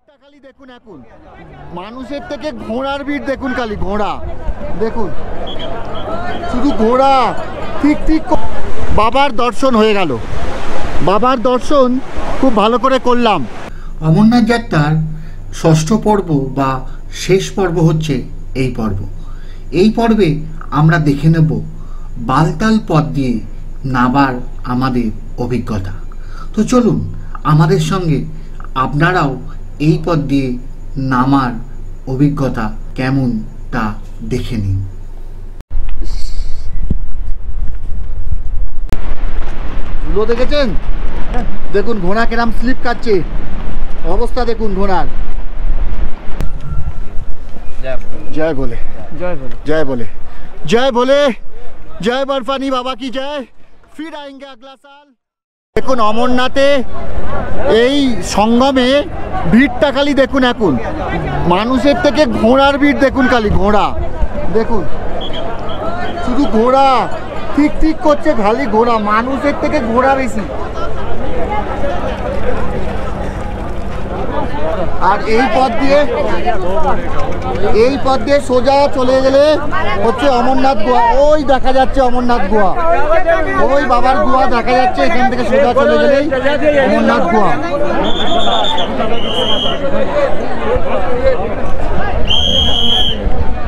ভিড়টা খালি দেখুন, এখন মানুষের থেকে ঘোড়ার ভিড় দেখুন, খালি ঘোড়া দেখুন, শুধু ঘোড়া। ঠিক ঠিক বাবার দর্শন হয়ে গেল, বাবার দর্শন খুব ভালো করে করলাম। অমরনাথ যাত্রার ষষ্ঠ পর্ব বা শেষ পর্ব হচ্ছে এই পর্ব। এই পর্বে আমরা দেখে নেব বালতাল পথ দিয়ে নামার আমাদের অভিজ্ঞতা। তো চলুন আমাদের সঙ্গে আপনারাও এই পথ দিয়ে নামার অভিজ্ঞতা কেমন তা দেখে নিন। ধুলো দেখেছেন? দেখুন ঘোড়া কেরাম স্লিপ কাটছে, অবস্থা দেখুন ঘোড়ার। জয় বলে, জয় বলে, জয় বলে, জয় বলে, জয় বরফানি বাবা কি জয়। ফির আएंगे अगला साल। দেখুন অমরনাথে এই সঙ্গমে ভিড়টা খালি দেখুন, এখন মানুষের থেকে ঘোড়ার ভিড় দেখুন, খালি ঘোড়া দেখুন, শুধু ঘোড়া। ঠিক ঠিক করছে, খালি ঘোড়া, মানুষের থেকে ঘোড়া বেশি। আর এই পথ দিয়ে সোজা চলে গেলে হচ্ছে অমরনাথ গুহা। ওই দেখা যাচ্ছে অমরনাথ গুহা, ওই বাবার গুহা দেখা যাচ্ছে। এখান থেকে সোজা চলে গেলেই অমরনাথ গুহা।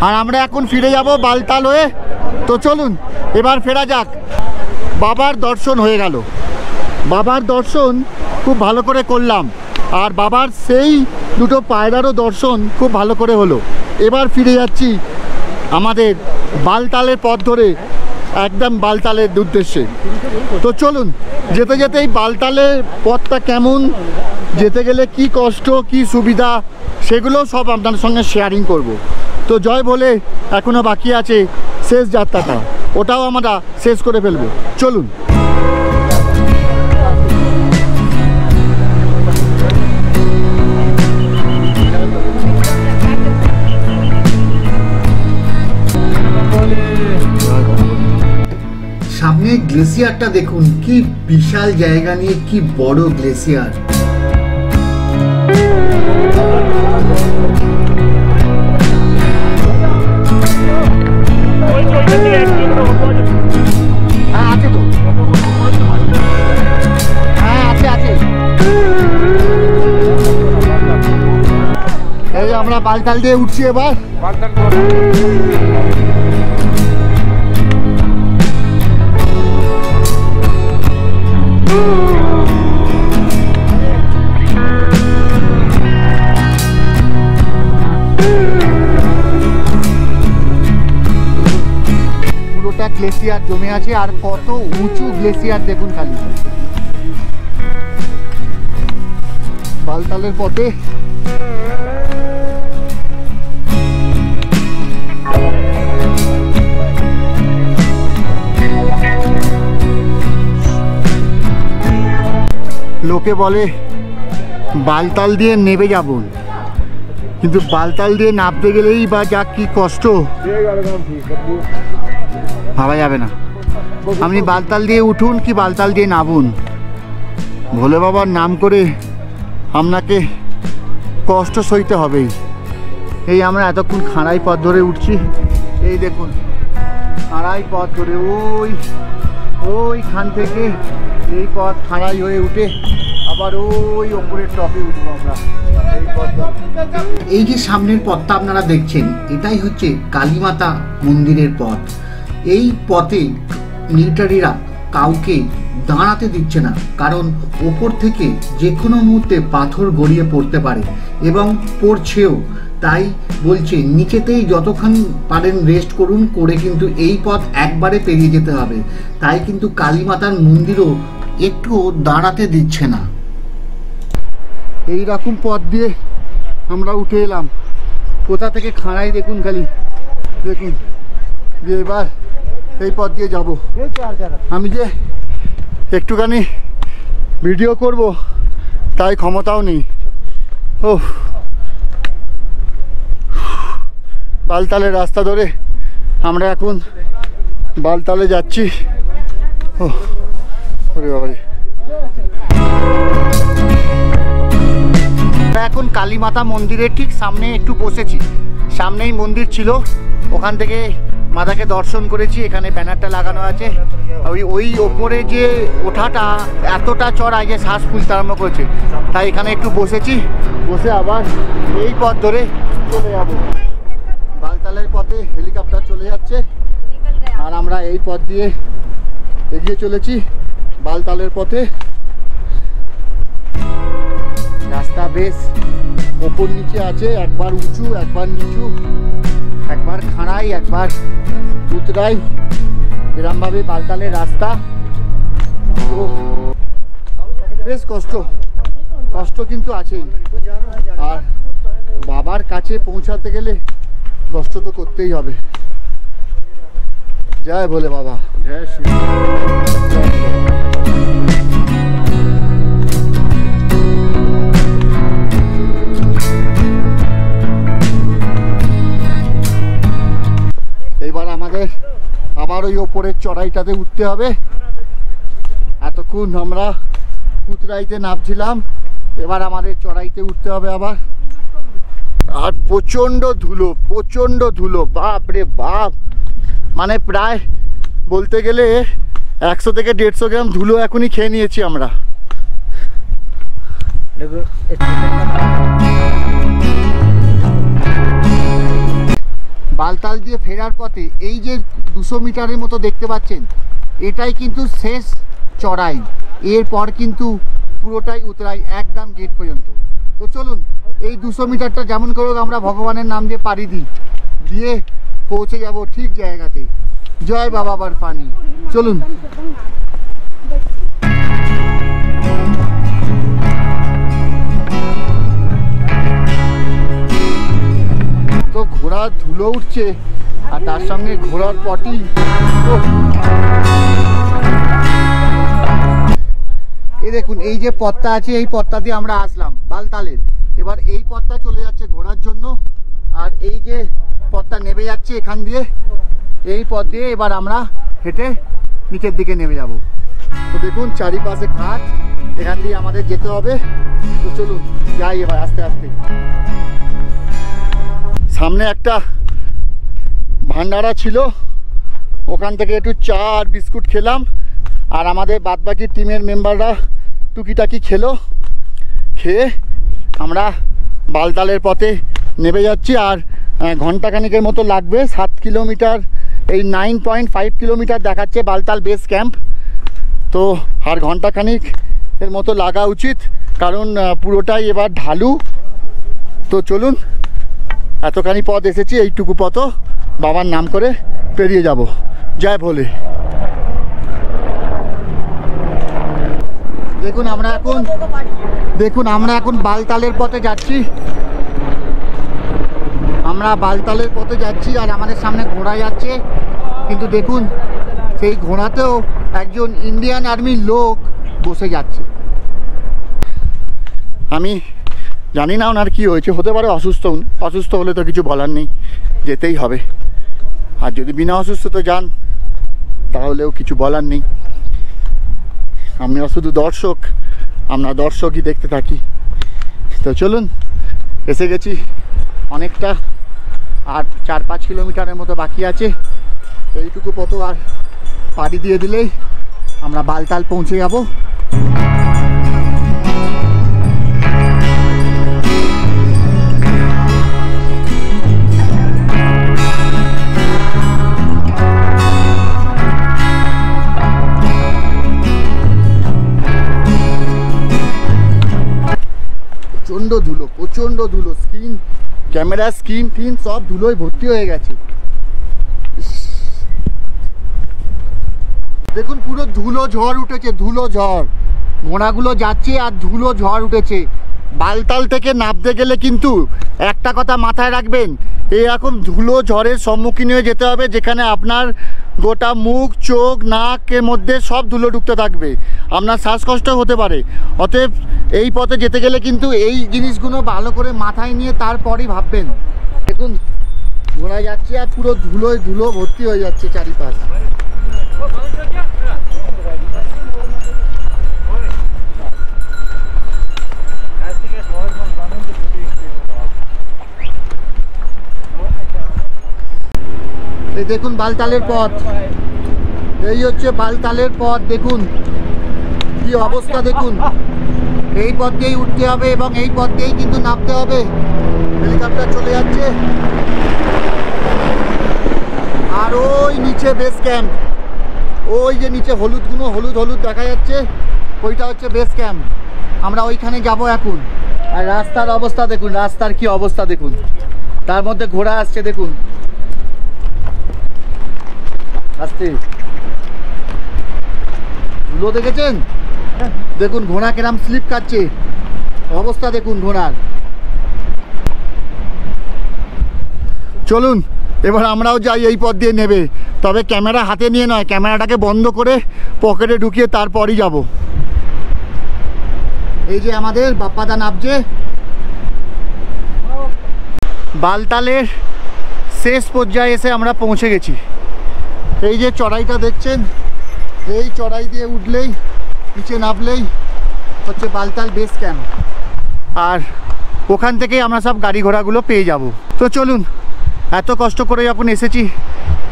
আর আমরা এখন ফিরে যাব বালতাল হয়ে। তো চলুন এবার ফেরা যাক। বাবার দর্শন হয়ে গেল, বাবার দর্শন খুব ভালো করে করলাম। আর বাবার সেই দুটো পায়রারও দর্শন খুব ভালো করে হলো। এবার ফিরে যাচ্ছি আমাদের বালতালের পথ ধরে একদম বালতালের উদ্দেশ্যে। তো চলুন যেতে যেতে এই বালতালের পথটা কেমন, যেতে গেলে কি কষ্ট কি সুবিধা সেগুলো সব আপনাদের সঙ্গে শেয়ারিং করব। তো জয় বলে এখনও বাকি আছে শেষ যাত্রাটা, ওটাও আমরা শেষ করে ফেলবো। চলুন। সামনে গ্লেসিয়ারটা দেখুন, কি বিশাল জায়গা নিয়ে কি বড় গ্লেসিয়ার। এই আমরা বালতাল দিয়ে উঠছি এবার। পুরোটা গ্লেসিয়ার জমে আছে, আর কত উঁচু গ্লেসিয়ার দেখুন খালি। বালতালের পথে লোকে বলে বালতাল দিয়ে নেমে যাব, কিন্তু বালতাল দিয়ে নামতে গেলেই বা যা কি কষ্ট ভাবা যাবে না। আপনি বালতাল দিয়ে উঠুন কি বালতাল দিয়ে নামুন, ভোলে বাবার নাম করে আপনাকে কষ্ট সইতে হবেই। এই আমরা এতক্ষণ খাঁড়াই পথ ধরে উঠছি, এই দেখুন খাঁড়াই পথ ধরে ওইখান থেকে এই পথ খাঁড়াই হয়ে উঠে আবার ওই ওপরের টপে উঠবো আমরা। এই যে সামনের পথটা আপনারা দেখছেন, এটাই হচ্ছে কালীমাতা মন্দিরের পথ। এই পথে মিলিটারিরা কাউকে দাঁড়াতে দিচ্ছে না, কারণ ওপর থেকে যে কোনো মুহূর্তে পাথর গড়িয়ে পড়তে পারে এবং পড়ছেও। তাই বলছে নিচেতেই যতক্ষণ পারেন রেস্ট করুন, করে কিন্তু এই পথ একবারে পেরিয়ে যেতে হবে। তাই কিন্তু কালীমাতার মন্দিরও একটু দাঁড়াতে দিচ্ছে না। এই রকম পথ দিয়ে আমরা উঠে এলাম, কোথা থেকে খাঁড়াই দেখুন খালি দেখুন। দিয়ে এবার এই পথ দিয়ে যাব। আমি যে একটুখানি ভিডিও করব তাই ক্ষমতাও নেই। ও বালতালের রাস্তা ধরে আমরা এখন বালতালে যাচ্ছি। ও ওরে বাবারে। এখন কালীমাতা মন্দিরের ঠিক সামনে একটু বসেছি, সামনেই মন্দির ছিল, ওখান থেকে মাতাকে দর্শন করেছি। এখানে ব্যানারটা লাগানো আছে, ওই ওপরে যে ওঠাটা এতটা চড়া যে শ্বাস ফুলতে আরম্ভ করেছে, তাই এখানে একটু বসেছি, বসে আবার এই পথ ধরে চলে যাব। বালতালের পথে হেলিকপ্টার চলে যাচ্ছে আর আমরা এই পথ দিয়ে এগিয়ে চলেছি বালতালের পথে। রাস্তা বেশ ওপর নিচে আছে, একবার উঁচু একবার নিচু, একবার খাড়াই একবার উতরাই, এরমভাবে বালতালের রাস্তা। তো বেশ কষ্ট কিন্তু আছেই, আর বাবার কাছে পৌঁছাতে গেলে কষ্ট তো করতেই হবে। জয় ভোলে বাবা, জয় শ্রী। এবার আমাদের আবার ওই ওপরের চড়াইটাতে উঠতে হবে। এতক্ষণ আমরা উতরাইতে নামছিলাম, এবার আমাদের চড়াইতে উঠতে হবে আবার। আর প্রচণ্ড ধুলো, বাপ রে বাপ, মানে প্রায় বলতে গেলে 100 থেকে 150 গ্রাম ধুলো এখনই খেয়ে নিয়েছি আমরা। বালতাল দিয়ে ফেরার পথে এই যে 200 মিটারের মতো দেখতে পাচ্ছেন, এটাই কিন্তু শেষ চড়াই, এরপর কিন্তু পুরোটাই উতরাই একদম গেট পর্যন্ত। তো চলুন এই 200 মিটারটা যেমন করে আমরা ভগবানের নাম দিয়ে পাড়ি দিয়ে পৌঁছে যাব ঠিক জায়গাতে। জয় বাবা বরফানি, চলুন। তো ঘোড়ার ধুলো উঠছে আর তার সঙ্গে ঘোড়ার পটি। এই দেখুন এই যে পথটা আছে, এই পথটা দিয়ে আমরা আসলাম বালতালের, এবার এই পথটা চলে যাচ্ছে ঘোড়ার জন্য, আর এই যে পথটা নেমে যাচ্ছে এখান দিয়ে, এই পথ দিয়ে এবার আমরা হেঁটে নিচের দিকে নেমে যাব। তো দেখুন চারিপাশে ঘাট, এখান দিয়ে আমাদের যেতে হবে। তো চলুন যাই এবার আস্তে আস্তে। সামনে একটা ভান্ডারা ছিল, ওখান থেকে একটু চা আর বিস্কুট খেলাম, আর আমাদের বাদবাকি টিমের মেম্বাররা টুকিটাকি খেয়ে আমরা বালতালের পথে নেমে যাচ্ছি। আর ঘন্টাখানিকের মতো লাগবে, 7 কিলোমিটার, এই 9.5 কিলোমিটার দেখাচ্ছে বালতাল বেস ক্যাম্প। তো আর ঘন্টাখানিক এর মতো লাগা উচিত, কারণ পুরোটাই এবার ঢালু। তো চলুন, এতখানি পথ এসেছি, এইটুকু পথও বাবার নাম করে পেরিয়ে যাব। জয় ভোলে। দেখুন আমরা এখন বালতালের পথে যাচ্ছি, আর আমাদের সামনে ঘোড়া যাচ্ছে। কিন্তু দেখুন সেই ঘোড়াতেও একজন ইন্ডিয়ান আর্মির লোক বসে যাচ্ছে। আমি জানি না ওনার কি হয়েছে, হতে পারে অসুস্থ হলে তো কিছু বলার নেই, যেতেই হবে। আর যদি বিনা অসুস্থতা যান তাহলেও কিছু বলার নেই। আমরা শুধু দর্শক, আমরা দর্শকই দেখতে থাকি। তো চলুন, এসে গেছি অনেকটা, আর 4-5 কিলোমিটারের মতো বাকি আছে। এইটুকু পথ আর পাড়ি দিয়ে দিলেই আমরা বালতাল পৌঁছে যাব। প্রচণ্ড ধুলো, স্ক্রিন, ক্যামেরা, স্ক্রিন সব ধুলোয় ভর্তি হয়ে গেছে। দেখুন পুরো ধুলো ঝড় উঠেছে, ঘোড়াগুলো যাচ্ছে আর ধুলো ঝড় উঠেছে। বালতাল থেকে নামতে গেলে কিন্তু একটা কথা মাথায় রাখবেন, এরকম ধুলো ঝড়ের সম্মুখীন হয়ে যেতে হবে, যেখানে আপনার গোটা মুখ, চোখ, নাকের মধ্যে সব ধুলো ঢুকতে থাকবে, আপনার শ্বাসকষ্ট হতে পারে। অতএব এই পথে যেতে গেলে কিন্তু এই জিনিসগুলো ভালো করে মাথায় নিয়ে তারপরই ভাববেন। দেখুন ঘোড়া যাচ্ছে আর পুরো ধুলো ভর্তি হয়ে যাচ্ছে চারিপাশ। এই দেখুন বালতালের পথ, এই হচ্ছে বালতালের পথ। দেখুন কি অবস্থা, দেখুন এই পথ দিয়েই উঠতে হবে এবং এই পথ দিয়েই কিন্তু নামতে হবে। হেলিকপ্টার চলে যাচ্ছে আর ওই নিচে বেস ক্যাম্প, ওই যে নিচে হলুদগুলো হলুদ হলুদ দেখা যাচ্ছে, ওইটা হচ্ছে বেস ক্যাম্প। আমরা ওইখানে যাব এখন। আর রাস্তার অবস্থা দেখুন, রাস্তার কি অবস্থা দেখুন, তার মধ্যে ঘোড়া আসছে দেখুন, আসতে ধুলো দেখেছেন, দেখুন ঘোড়া কেরাম স্লিপ খাচ্ছে, অবস্থা দেখুন ঘোড়ার। চলুন এবার আমরাও যাই এই পথ দিয়ে নেবে, তবে ক্যামেরা হাতে নিয়ে নয়, ক্যামেরাটাকে বন্ধ করে পকেটে ঢুকিয়ে তারপরই যাব। এই যে আমাদের বাপ্পাদা নামছে। বালতালের শেষ পর্যায়ে এসে আমরা পৌঁছে গেছি। এই যে চড়াইটা দেখছেন, এই চড়াই দিয়ে উঠলেই নিচে নামলেই হচ্ছে বালতাল বেস ক্যাম্প, আর ওখান থেকেই আমরা সব গাড়ি ঘোড়াগুলো পেয়ে যাব। তো চলুন, এত কষ্ট করে যখন এসেছি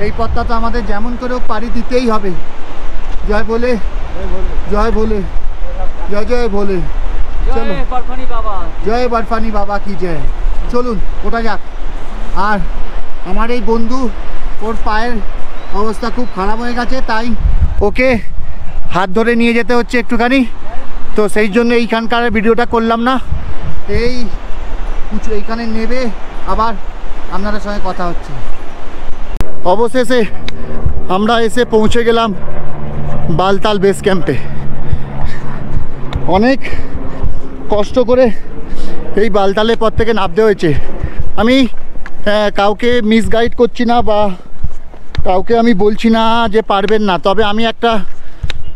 এই পথটা তো আমাদের যেমন করেও পাড়ি দিতেই হবে। জয় বলে, জয় বলে, জয় জয় বলে, চলো জয় বরফানি বাবা কি জয়। চলুন ওটা যাক। আর আমার এই বন্ধু, ওর পায়ের অবস্থা খুব খারাপ হয়ে গেছে, তাই ওকে হাত ধরে নিয়ে যেতে হচ্ছে একটুখানি, তো সেই জন্য এইখানকার ভিডিওটা করলাম না। এই এইখানে নেবে আবার আপনাদের সঙ্গে কথা হচ্ছে। অবশেষে আমরা এসে পৌঁছে গেলাম বালতাল বেস ক্যাম্পে। অনেক কষ্ট করে এই বালতালের পর থেকে নামতে হয়েছে। আমি কাউকে মিসগাইড করছি না বা কাউকে আমি বলছি না যে পারবেন না, তবে আমি একটা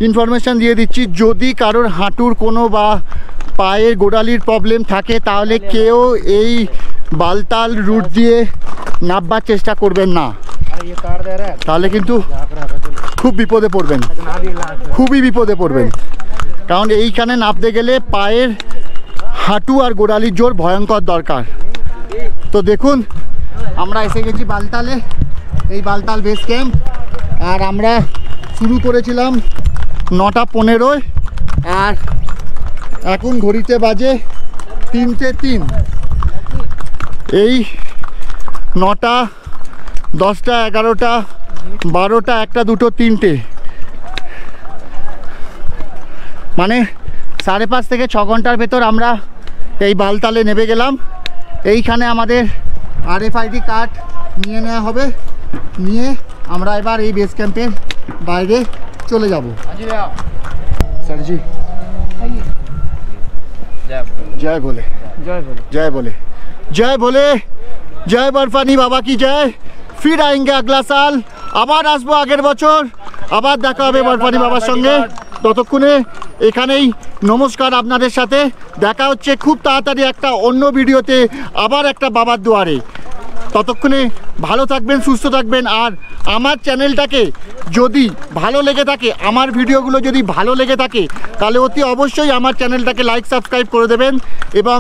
ইনফরমেশান দিয়ে দিচ্ছি, যদি কারোর হাঁটুর কোনো বা পায়ের গোড়ালির প্রবলেম থাকে তাহলে কেউ এই বালতাল রুট দিয়ে নামবার চেষ্টা করবেন না, তাহলে কিন্তু খুব বিপদে পড়বেন, খুবই বিপদে পড়বেন। কারণ এইখানে নামতে গেলে পায়ের হাঁটু আর গোড়ালির জোর ভয়ঙ্কর দরকার। তো দেখুন আমরা এসে গেছি বালতালে, এই বালতাল বেস ক্যাম্প। আর আমরা শুরু করেছিলাম 9:15, আর এখন ঘড়িতে বাজে 3:03। এই 9টা, 10টা, 11টা, 12টা, 1টা, 2টো, 3টে, মানে 5.5 থেকে 6 ঘন্টার ভেতর আমরা এই বালতালে নেমে গেলাম। এইখানে আমাদের RFID কার্ড নিয়ে নেওয়া হবে, নিয়ে আমরা এবার এই বেস ক্যাম্পের বাইরে চলে যাব। স্যারজি জয় বলে, জয় বলে, জয় বলে, जय बोले, जय बर्फानी बाबा की जय। फिर आएंगे अगला साल, আবার আসবো আগের বছর, আবার দেখা হবে বরফানি বাবার সঙ্গে। ততক্ষণে এখানেই নমস্কার, আপনাদের সাথে দেখা হচ্ছে খুব তাড়াতাড়ি একটা অন্য ভিডিওতে, আবার একটা বাবার দুয়ারে। ততক্ষণে ভালো থাকবেন, সুস্থ থাকবেন। আর আমার চ্যানেলটাকে যদি ভালো লেগে থাকে, আমার ভিডিওগুলো যদি ভালো লেগে থাকে, তাহলে অতি অবশ্যই আমার চ্যানেলটাকে লাইক সাবস্ক্রাইব করে দেবেন এবং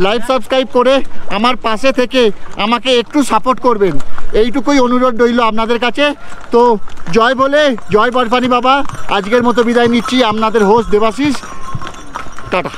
লাইক সাবস্ক্রাইব করে আমার পাশে থেকে আমাকে একটু সাপোর্ট করবেন, এইটুকুই অনুরোধ রইল আপনাদের কাছে। তো জয় বলে, জয় বরফানি বাবা। আজকের মতো বিদায় নিচ্ছি, আপনাদের হোস্ট দেবাশিস, টাটা।